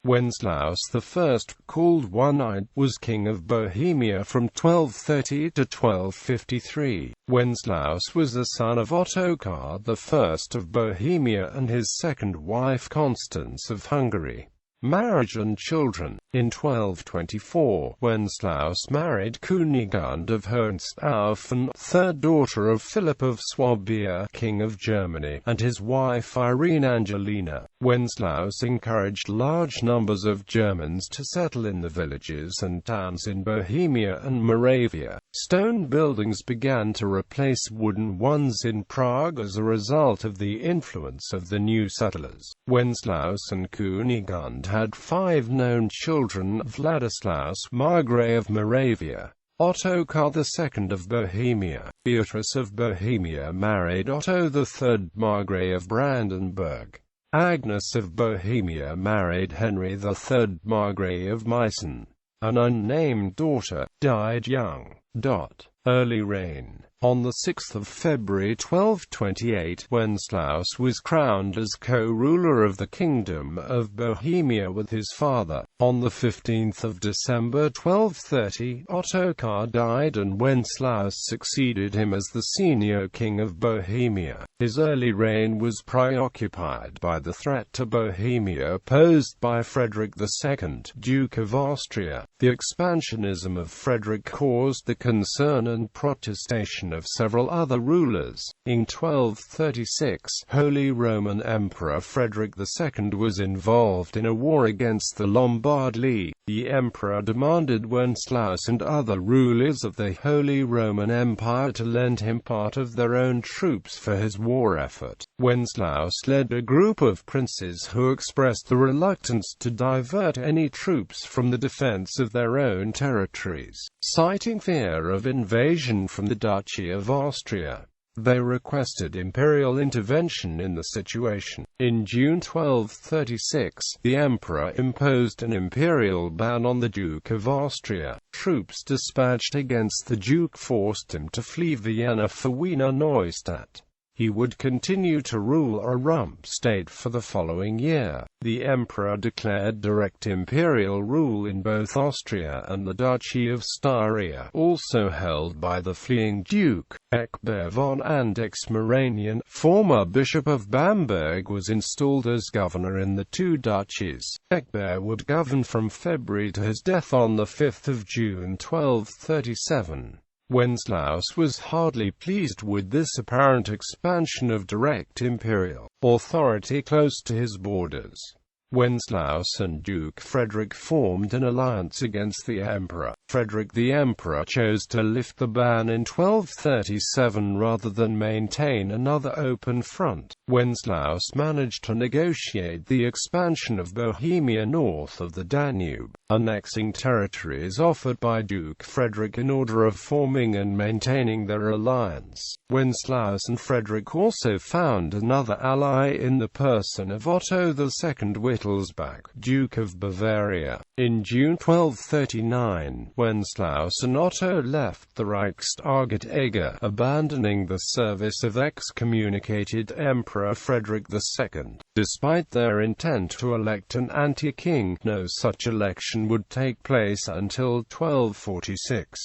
Wenceslaus I, called One-Eyed, was king of Bohemia from 1230 to 1253. Wenceslaus was the son of Ottokar I of Bohemia and his second wife Constance of Hungary. Marriage and children. In 1224, Wenceslaus married Kunigund of Hohenstaufen, third daughter of Philip of Swabia, King of Germany, and his wife Irene Angelina. Wenceslaus encouraged large numbers of Germans to settle in the villages and towns in Bohemia and Moravia. Stone buildings began to replace wooden ones in Prague as a result of the influence of the new settlers. Wenceslaus and Kunigund had 5 known children: Vladislaus, Margrave of Moravia; Ottokar II of Bohemia. Beatrice of Bohemia married Otto III, Margrave of Brandenburg. Agnes of Bohemia married Henry III, Margrave of Meissen. An unnamed daughter died young. Early reign. On 6 February 1228, Wenceslaus was crowned as co-ruler of the Kingdom of Bohemia with his father. On 15 December 1230, Ottokar died and Wenceslaus succeeded him as the senior king of Bohemia. His early reign was preoccupied by the threat to Bohemia posed by Frederick II, Duke of Austria. The expansionism of Frederick caused the concern and protestation of several other rulers. In 1236, Holy Roman Emperor Frederick II was involved in a war against the Lombard League. The emperor demanded Wenceslaus and other rulers of the Holy Roman Empire to lend him part of their own troops for his war effort. Wenceslaus led a group of princes who expressed the reluctance to divert any troops from the defense of their own territories, citing fear of invasion from the Duchy of Austria. They requested imperial intervention in the situation. In June 1236, the emperor imposed an imperial ban on the Duke of Austria. Troops dispatched against the Duke forced him to flee Vienna for Wiener Neustadt. He would continue to rule a rump state for the following year. The emperor declared direct imperial rule in both Austria and the Duchy of Styria, also held by the fleeing Duke. Ecgberht von Andechs-Moranian, former Bishop of Bamberg, was installed as governor in the 2 duchies. Ecgberht would govern from February to his death on 5 June 1237. Wenceslaus was hardly pleased with this apparent expansion of direct imperial authority close to his borders. Wenceslaus and Duke Frederick formed an alliance against the emperor. Frederick the emperor chose to lift the ban in 1237 rather than maintain another open front. Wenceslaus managed to negotiate the expansion of Bohemia north of the Danube, annexing territories offered by Duke Frederick in order of forming and maintaining their alliance. Wenceslaus and Frederick also found another ally in the person of Otto II Wittelsbach, Duke of Bavaria. In June 1239, Wenceslaus and Otto left the Reichstag at Eger, abandoning the service of excommunicated Emperor Frederick II. Despite their intent to elect an anti-king, no such election would take place until 1246.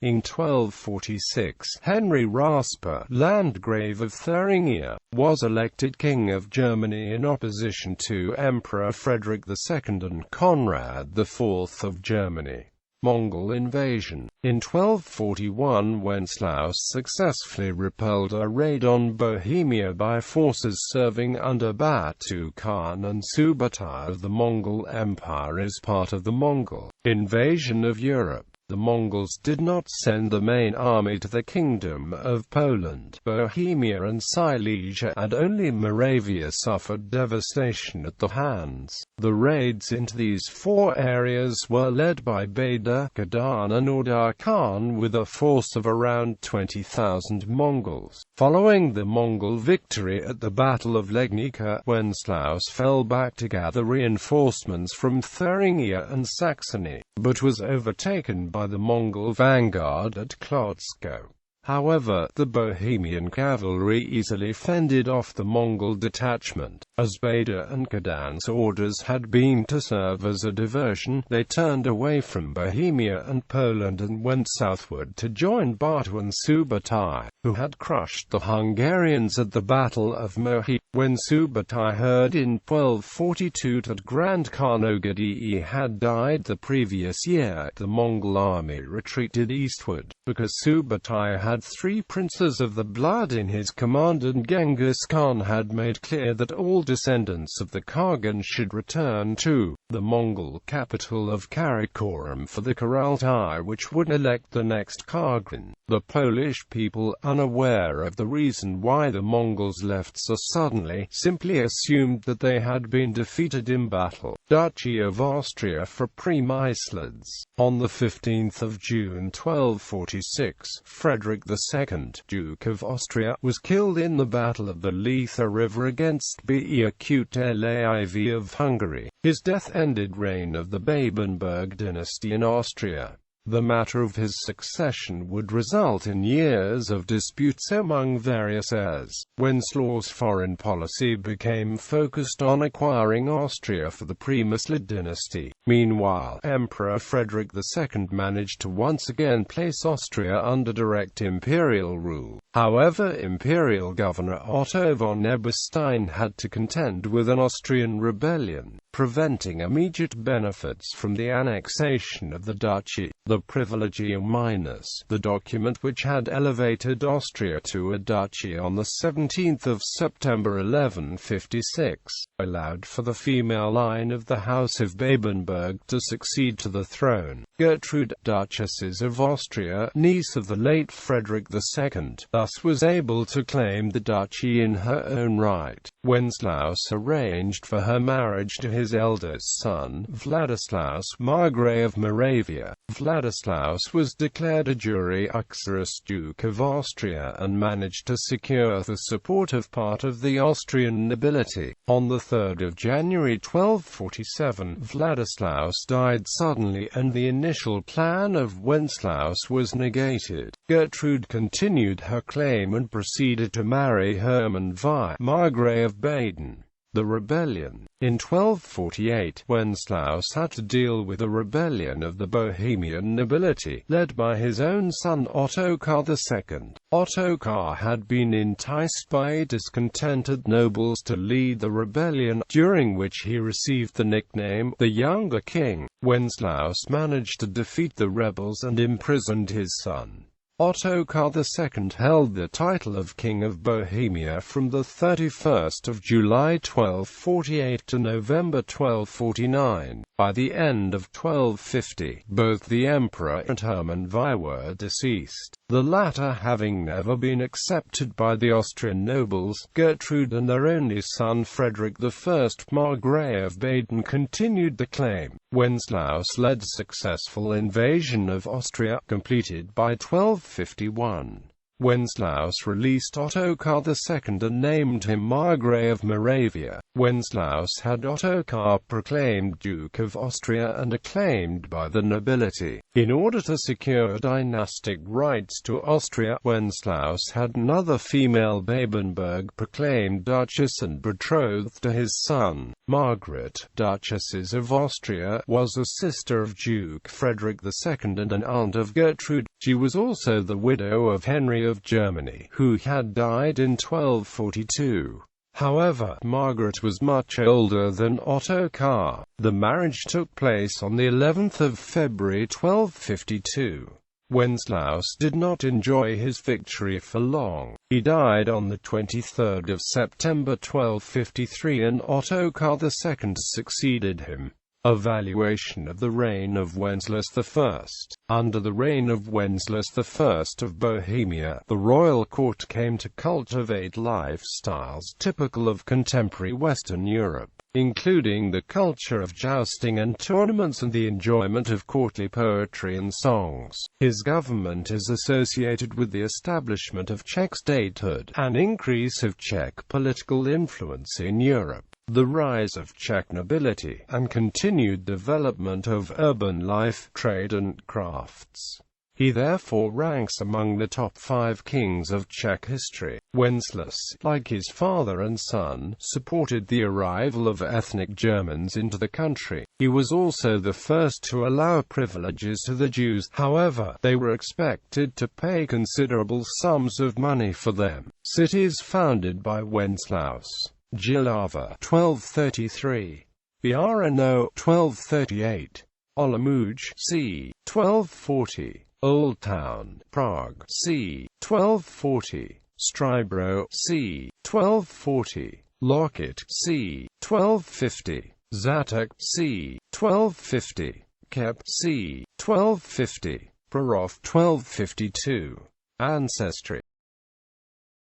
In 1246, Henry Raspe, Landgrave of Thuringia, was elected King of Germany in opposition to Emperor Frederick II and Conrad IV of Germany. Mongol Invasion. In 1241, Wenceslaus successfully repelled a raid on Bohemia by forces serving under Batu Khan and Subutai of the Mongol Empire as part of the Mongol invasion of Europe. The Mongols did not send the main army to the Kingdom of Poland, Bohemia and Silesia, and only Moravia suffered devastation at the hands. The raids into these 4 areas were led by Bader Khadan and Ordar Khan with a force of around 20,000 Mongols. Following the Mongol victory at the Battle of Legnica, Wenceslaus fell back to gather reinforcements from Thuringia and Saxony, but was overtaken by the Mongol vanguard at Klotsko. However, the Bohemian cavalry easily fended off the Mongol detachment. As Bader and Kadan's orders had been to serve as a diversion, they turned away from Bohemia and Poland and went southward to join Batu and Subutai, who had crushed the Hungarians at the Battle of Mohi. When Subutai heard in 1242 that Grand Khan Ogedei had died the previous year, the Mongol army retreated eastward. Because Subutai had 3 princes of the blood in his command and Genghis Khan had made clear that all descendants of the Khagan should return to the Mongol capital of Karakorum for the Kurultai, which would elect the next Khagan. The Polish people, unaware of the reason why the Mongols left so suddenly, simply assumed that they had been defeated in battle. Duchy of Austria for Przemyslids. On the 15th of June 1246, Frederick II, Duke of Austria, was killed in the Battle of the Lethe River against Beikut of Hungary. His death ended reign of the Babenberg dynasty in Austria. The matter of his succession would result in years of disputes among various heirs. Wenceslaus' foreign policy became focused on acquiring Austria for the Przemyslid dynasty. Meanwhile, Emperor Frederick II managed to once again place Austria under direct imperial rule. However, imperial governor Otto von Eberstein had to contend with an Austrian rebellion, preventing immediate benefits from the annexation of the duchy. The Privilegium Minus, the document which had elevated Austria to a duchy on the 17th of September 1156, allowed for the female line of the House of Babenberg to succeed to the throne. Gertrude, Duchesses of Austria, niece of the late Frederick II, thus was able to claim the duchy in her own right. Wenceslaus arranged for her marriage to his eldest son, Vladislaus, Margrave of Moravia. Vladislaus was declared a jure uxoris Duke of Austria and managed to secure the support of part of the Austrian nobility. On the 3rd of January 1247, Vladislaus died suddenly and the initial plan of Wenceslaus was negated. Gertrude continued her claim and proceeded to marry Hermann Vi, Margrave of Baden. The rebellion. In 1248, Wenceslaus had to deal with a rebellion of the Bohemian nobility, led by his own son Ottokar II. Ottokar had been enticed by discontented nobles to lead the rebellion, during which he received the nickname, the Younger King. Wenceslaus managed to defeat the rebels and imprisoned his son. Ottokar II held the title of King of Bohemia from the 31st of July 1248 to November 1249. By the end of 1250, both the emperor and Hermann Vi were deceased, the latter having never been accepted by the Austrian nobles. Gertrude and their only son Frederick I, Margrave of Baden, continued the claim. Wenceslaus led a successful invasion of Austria, completed by 1251. Wenceslaus released Ottokar II and named him Margrave of Moravia. Wenceslaus had Ottokar proclaimed Duke of Austria and acclaimed by the nobility. In order to secure dynastic rights to Austria, Wenceslaus had another female Babenberg proclaimed Duchess and betrothed to his son. Margaret, Duchesses of Austria, was a sister of Duke Frederick II and an aunt of Gertrude. She was also the widow of Henry of Germany, who had died in 1242. However, Margaret was much older than Ottokar. The marriage took place on the 11th of February 1252. Wenceslaus did not enjoy his victory for long. He died on the 23rd of September 1253 and Ottokar II succeeded him. Evaluation of the reign of Wenceslaus I. Under the reign of Wenceslaus I of Bohemia, the royal court came to cultivate lifestyles typical of contemporary Western Europe, including the culture of jousting and tournaments and the enjoyment of courtly poetry and songs. His government is associated with the establishment of Czech statehood, an increase of Czech political influence in Europe, the rise of Czech nobility, and continued development of urban life, trade and crafts. He therefore ranks among the top 5 kings of Czech history. Wenceslaus, like his father and son, supported the arrival of ethnic Germans into the country. He was also the first to allow privileges to the Jews, however, they were expected to pay considerable sums of money for them. Cities founded by Wenceslaus: Jihlava, 1233, Brno, 1238, Olomouc, c. 1240, Old Town, Prague, c. 1240, Strbro, c. 1240, Locket, c. 1250, Zatok, c. 1250, Kep, c. 1250, Prorov, 1252. Ancestry.